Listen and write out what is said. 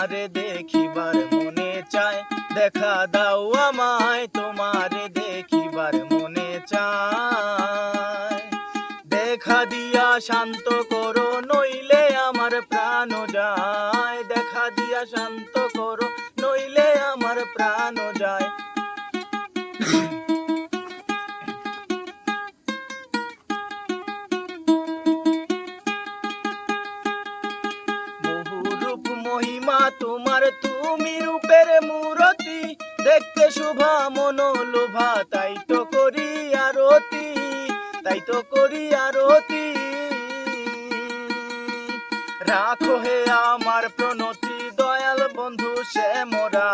তোমারে দেখিবার মনে চায়, দেখা দাও আমায় তোমারে দেখিবার মনে চায়। দেখা দিয়া শান্ত করো নইলে আমার প্রাণ যায়, দেখা দিয়া শান্ত করো নইলে আমার প্রাণ যায়। মহিমা তোমার, তুমি রূপের মূরতি, দেখতে শোভা মনোলোভা, তাই তো করি আরতি, তাই তো করি আরতি। রাখো হে আমার প্রণতি, দয়াল বন্ধু শ্যামরা।